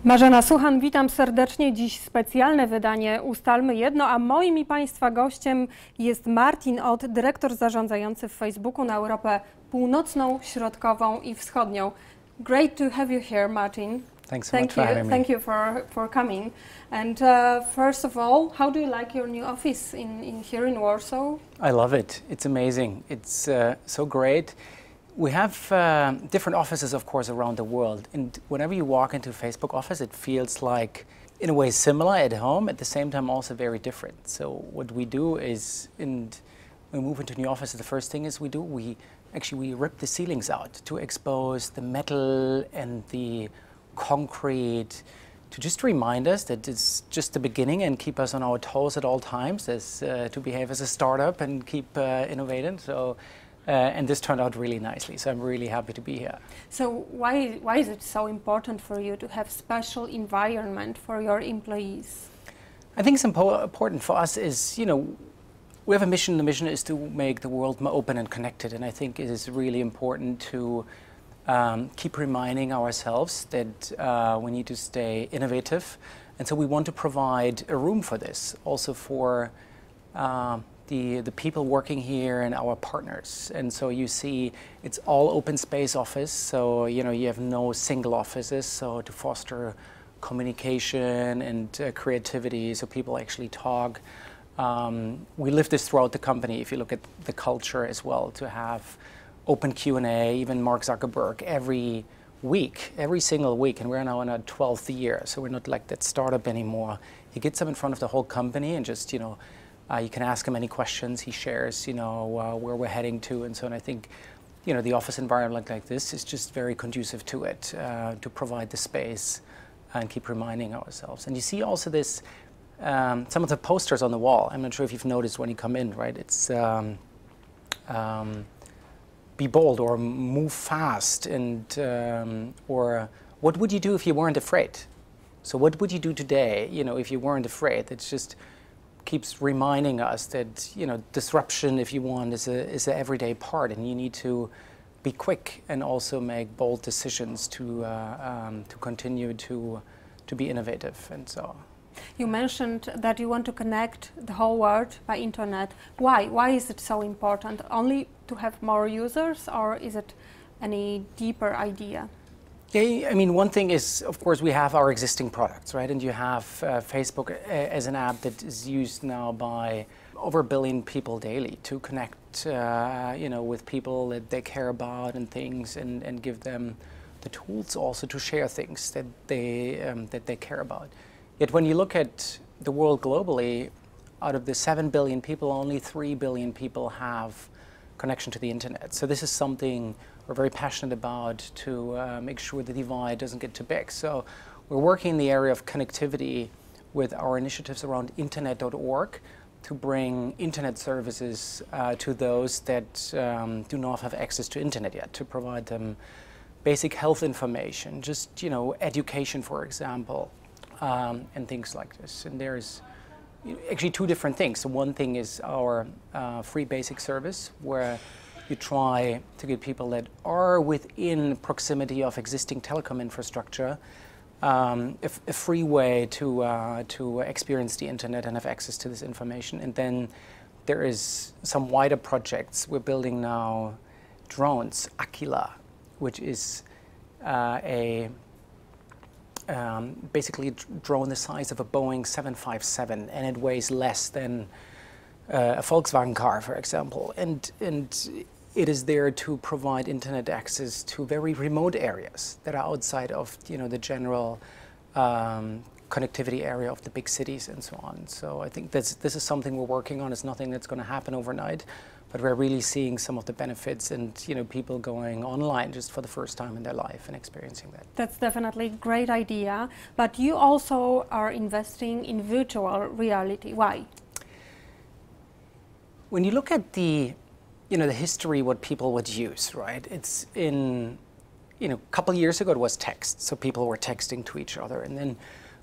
Marzena Suchan, witam serdecznie. Dziś specjalne wydanie Ustalmy Jedno, a moim i Państwa gościem jest Martin Ott, dyrektor zarządzający w Facebooku na Europę Północną, Środkową i Wschodnią. Great to have you here, Martin. Thanks so much for having me. Thank you for coming. And first of all, how do you like your new office here in Warsaw? I love it. It's amazing. It's so great. We have different offices, of course, around the world. And whenever you walk into a Facebook office, it feels like, in a way, similar at home, at the same time also very different. So what we do is, when we move into new offices, the first thing is we rip the ceilings out to expose the metal and the concrete, to just remind us that it's just the beginning and keep us on our toes at all times, to behave as a startup and keep innovating. So. And this turned out really nicely, so I'm really happy to be here. So why is it so important for you to have special environment for your employees? I think it's important for us is, we have a mission. The mission is to make the world more open and connected, and I think it is really important to keep reminding ourselves that we need to stay innovative, and so we want to provide a room for this, also for the people working here and our partners. And so you see it's all open space office, so you have no single offices, so to foster communication and creativity, so people actually talk. We live this throughout the company. If you look at the culture as well, to have open Q&A, even Mark Zuckerberg every single week, and we're now in our 12th year, so we're not like that startup anymore. He gets up in front of the whole company and just, you can ask him any questions. He shares, where we're heading to, and so on. I think, the office environment like this is just very conducive to it, to provide the space and keep reminding ourselves. And you see also this, some of the posters on the wall. I'm not sure if you've noticed when you come in, right? It's be bold or move fast, and or what would you do if you weren't afraid? So what would you do today, if you weren't afraid? It's just keeps reminding us that disruption, if you want, is an everyday part, and you need to be quick and also make bold decisions to continue to be innovative, and so. You mentioned that you want to connect the whole world by internet. Why? Why is it so important? Only to have more users, or is it any deeper idea? Yeah, I mean, one thing is, of course, we have our existing products, right? And you have Facebook as an app that is used now by over 1 billion people daily to connect, with people that they care about and things, and give them the tools also to share things that they care about. Yet when you look at the world globally, out of the 7 billion people, only 3 billion people have connection to the internet. So this is something we're very passionate about, to make sure the divide doesn't get too big. So we're working in the area of connectivity with our initiatives around internet.org to bring internet services to those that do not have access to internet yet, to provide them basic health information, just education, for example, and things like this. And there's actually two different things. So one thing is our free basic service, where you try to get people that are within proximity of existing telecom infrastructure a free way to experience the internet and have access to this information. And then there is some wider projects. We're building now drones, Aquila, which is basically a drone the size of a Boeing 757, and it weighs less than a Volkswagen car, for example. And it is there to provide internet access to very remote areas that are outside of the general connectivity area of the big cities and so on. So I think this is something we're working on. It's nothing that's going to happen overnight, but we're really seeing some of the benefits, and people going online just for the first time in their life and experiencing that. That's definitely a great idea. But you also are investing in virtual reality. Why? When you look at the history, what people would use, right? It's in, a couple of years ago it was text, so people were texting to each other, and then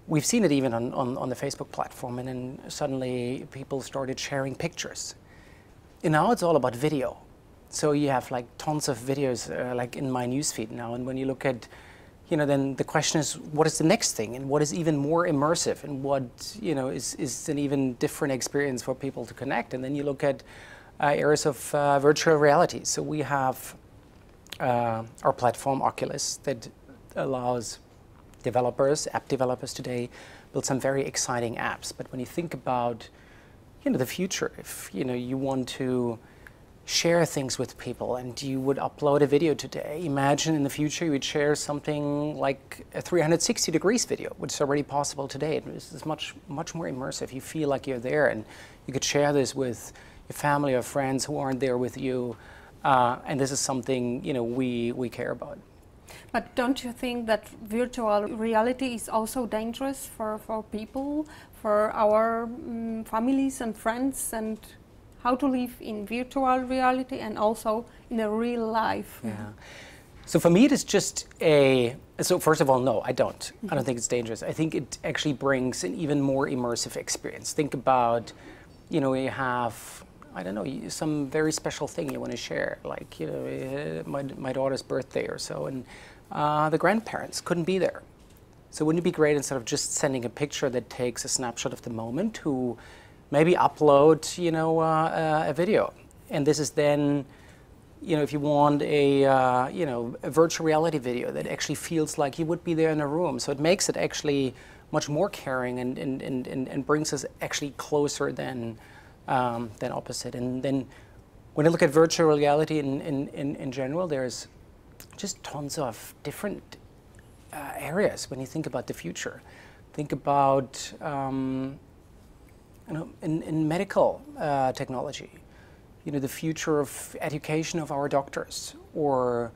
we've seen it even on the Facebook platform, and then suddenly people started sharing pictures. And now it's all about video. So you have like tons of videos like in my newsfeed now, and when you look at then the question is, what is the next thing, and what is even more immersive, and what is an even different experience for people to connect. And then you look at areas of virtual reality. So we have our platform Oculus that allows app developers today, build some very exciting apps. But when you think about the future, if you want to share things with people and you would upload a video today, imagine in the future you would share something like a 360 degrees video, which is already possible today. This is much more immersive. You feel like you're there, and you could share this with your family or friends who aren't there with you, and this is something we care about. But don't you think that virtual reality is also dangerous for people, for our families and friends, and how to live in virtual reality and also in a real life? Yeah. So for me, it is just so first of all, no, I don't. I don't think it's dangerous. I think it actually brings an even more immersive experience. Think about, you have, I don't know, some very special thing you want to share, like, my daughter's birthday or so, and the grandparents couldn't be there. So wouldn't it be great, instead of just sending a picture that takes a snapshot of the moment, to maybe upload, a video? And this is then, if you want a virtual reality video that actually feels like you would be there in a room. So it makes it actually much more caring and brings us actually closer than opposite. And then when I look at virtual reality in general, there's just tons of different areas when you think about the future. Think about in medical technology, the future of education of our doctors, or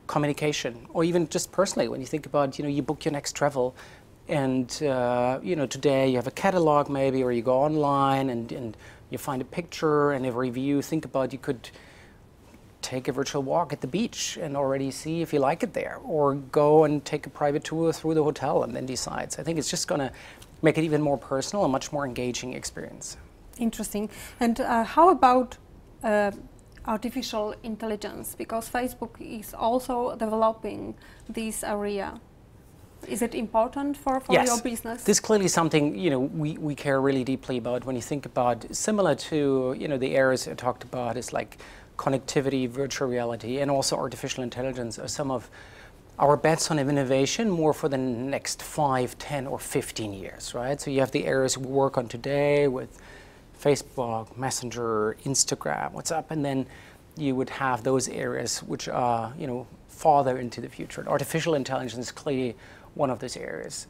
communication, or even just personally when you think about you book your next travel, and today you have a catalog maybe, or you go online and you find a picture and a review. Think about, you could take a virtual walk at the beach and already see if you like it there, or go and take a private tour through the hotel and then decide. So I think it's just going to make it even more personal, a much more engaging experience. Interesting. And how about artificial intelligence? Because Facebook is also developing this area. Is it important for yes. your business? This is clearly something we care really deeply about. When you think about, similar to the areas I talked about, is like connectivity, virtual reality, and also artificial intelligence are some of our bets on innovation more for the next 5, 10, or 15 years, right? So you have the areas we work on today with Facebook, Messenger, Instagram, WhatsApp, and then you would have those areas which are, farther into the future. Artificial intelligence is clearly one of those areas.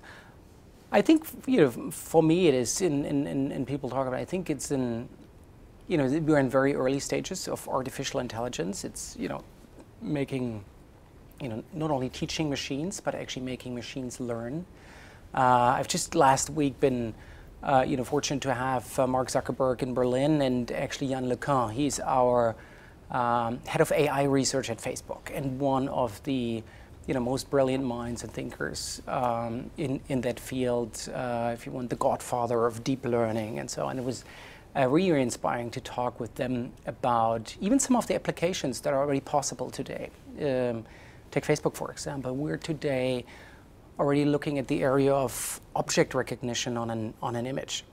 I think, for me it is, in people talk about it, I think it's in, we're in very early stages of artificial intelligence. It's, making, not only teaching machines, but actually making machines learn. I've just last week been, fortunate to have Mark Zuckerberg in Berlin, and actually Yann LeCun. He's our head of AI research at Facebook, and one of the most brilliant minds and thinkers in that field. If you want, the godfather of deep learning and so on. It was really inspiring to talk with them about even some of the applications that are already possible today. Take Facebook, for example. We're today already looking at the area of object recognition on an image.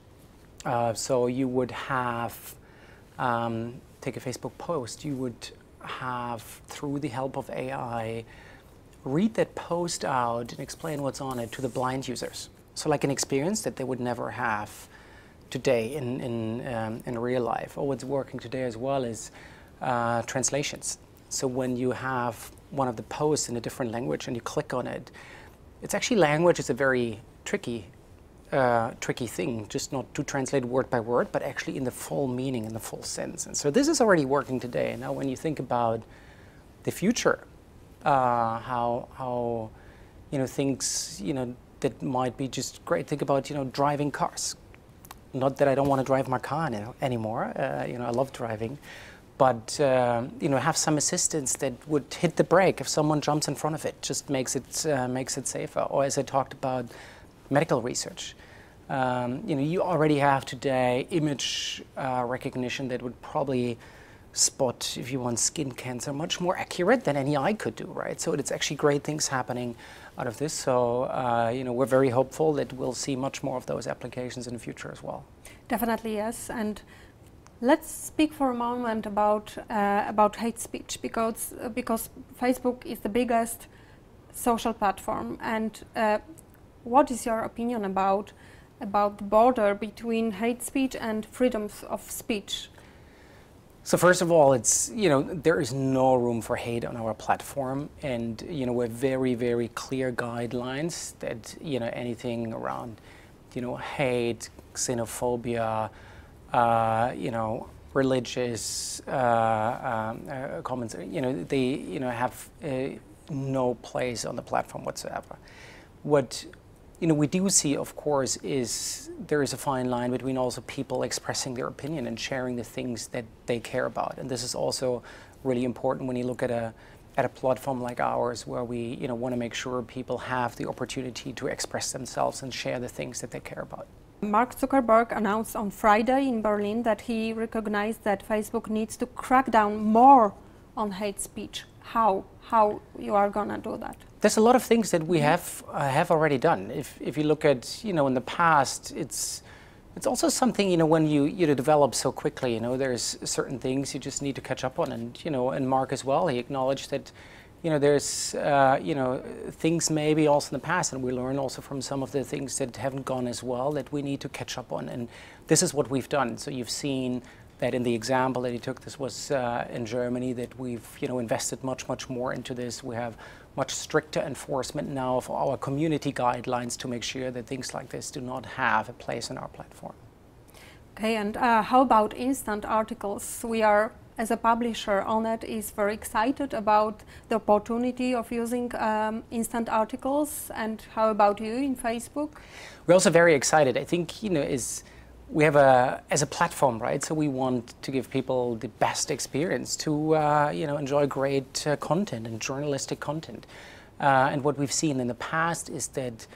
So you would have, take a Facebook post, you would have, through the help of AI, read that post out and explain what's on it to the blind users. So like an experience that they would never have today in real life. Or what's working today as well is translations. So when you have one of the posts in a different language and you click on it, it's actually, language is a very tricky thing, just not to translate word by word, but actually in the full meaning, in the full sense. And so this is already working today. Now when you think about the future, how things that might be just great. Think about driving cars. Not that I don't want to drive my car anymore. I love driving, but have some assistance that would hit the brake if someone jumps in front of it. Just makes it safer. Or as I talked about, medical research. You already have today image recognition that would probably spot, if you want, skin cancer much more accurate than any eye could do, right? So it's actually great things happening out of this. So, we're very hopeful that we'll see much more of those applications in the future as well. Definitely, yes. And let's speak for a moment about hate speech, because Facebook is the biggest social platform. And what is your opinion about the border between hate speech and freedoms of speech? So first of all, it's, there is no room for hate on our platform, and we're very, very clear guidelines that anything around hate, xenophobia, religious comments, they have no place on the platform whatsoever. What we do see, of course, is there is a fine line between also people expressing their opinion and sharing the things that they care about. And this is also really important when you look at a platform like ours, where we want to make sure people have the opportunity to express themselves and share the things that they care about. Mark Zuckerberg announced on Friday in Berlin that he recognized that Facebook needs to crack down more on hate speech. How you are gonna do that? There's a lot of things that we have already done. If you look at in the past, it's also something when you develop so quickly. There's certain things you just need to catch up on, and Mark as well. He acknowledged that there's things maybe also in the past, and we learn also from some of the things that haven't gone as well, that we need to catch up on, and this is what we've done. So you've seen that in the example that he took, this was in Germany, that we've invested much more into this. We have much stricter enforcement now for our community guidelines to make sure that things like this do not have a place on our platform. Okay, and how about instant articles? We are, as a publisher, Onet is very excited about the opportunity of using instant articles. And how about you in Facebook? We're also very excited. I think we have as a platform, right? So we want to give people the best experience to enjoy great content and journalistic content. And what we've seen in the past is that,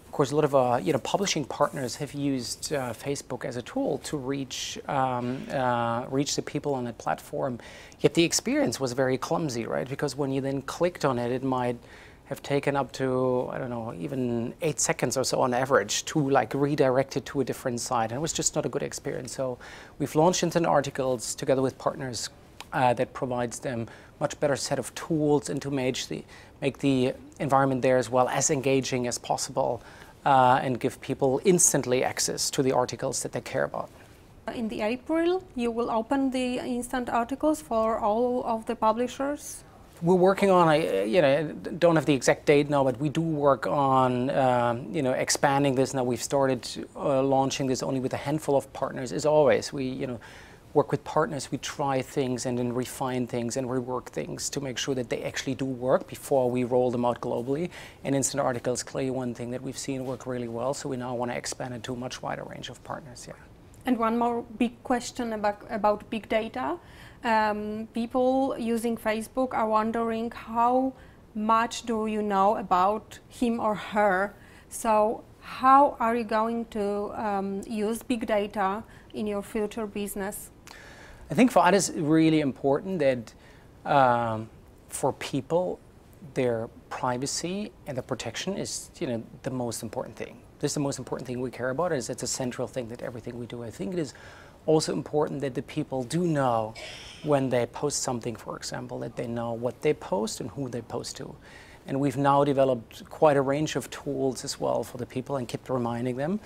of course, a lot of publishing partners have used Facebook as a tool to reach the people on that platform. Yet the experience was very clumsy, right? Because when you then clicked on it, it might have taken up to, I don't know, even 8 seconds or so on average to redirect it to a different site. And it was just not a good experience. So we've launched instant articles together with partners that provides them much better set of tools and to make the environment there as well as engaging as possible, and give people instantly access to the articles that they care about. In the April, you will open the instant articles for all of the publishers? We're working on, I don't have the exact date now, but we do work on, expanding this. Now we've started launching this only with a handful of partners. As always, we, work with partners, we try things and then refine things and rework things to make sure that they actually do work before we roll them out globally. And instant articles, clearly one thing that we've seen work really well. So we now want to expand it to a much wider range of partners, yeah. And one more big question about big data. People using Facebook are wondering how much do you know about him or her. So how are you going to use big data in your future business? I think for us it's really important that for people, their privacy and the protection is the most important thing. This is the most important thing we care about, is it's a central thing that everything we do. I think it is also important that the people do know when they post something, for example, that they know what they post and who they post to. And we've now developed quite a range of tools as well for the people and kept reminding them.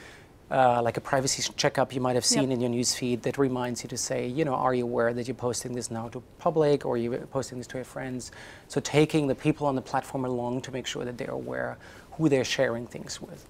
Like a privacy checkup you might have seen in your newsfeed that reminds you to say, are you aware that you're posting this now to public, or you're posting this to your friends? So taking the people on the platform along to make sure that they're aware who they're sharing things with.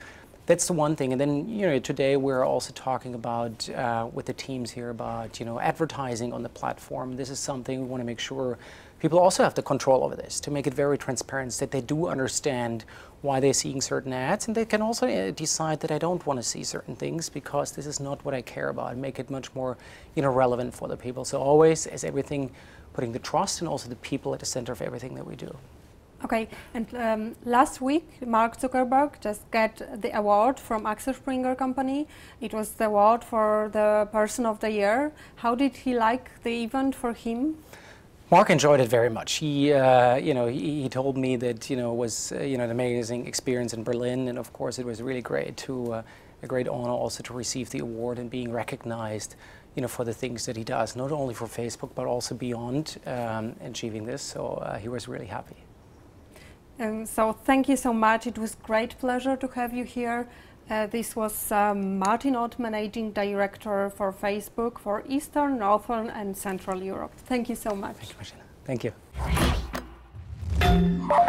That's the one thing. And then, today we're also talking about, with the teams here, about, advertising on the platform. This is something we want to make sure people also have the control over this, to make it very transparent, so that they do understand why they're seeing certain ads, and they can also decide that I don't want to see certain things because this is not what I care about, and make it much more, relevant for the people. So always, as everything, putting the trust and also the people at the center of everything that we do. Okay, and last week Mark Zuckerberg just got the award from Axel Springer company. It was the award for the Person of the Year. How did he like the event for him? Mark enjoyed it very much. He, he told me that, it was, an amazing experience in Berlin, and of course it was really great to, a great honor also to receive the award and being recognized, for the things that he does, not only for Facebook, but also beyond achieving this. So he was really happy. So thank you so much. It was great pleasure to have you here. This was Martinem Ottem, Managing Director for Facebook for Eastern, Northern and Central Europe. Thank you so much. Thank you, Martina. Thank you.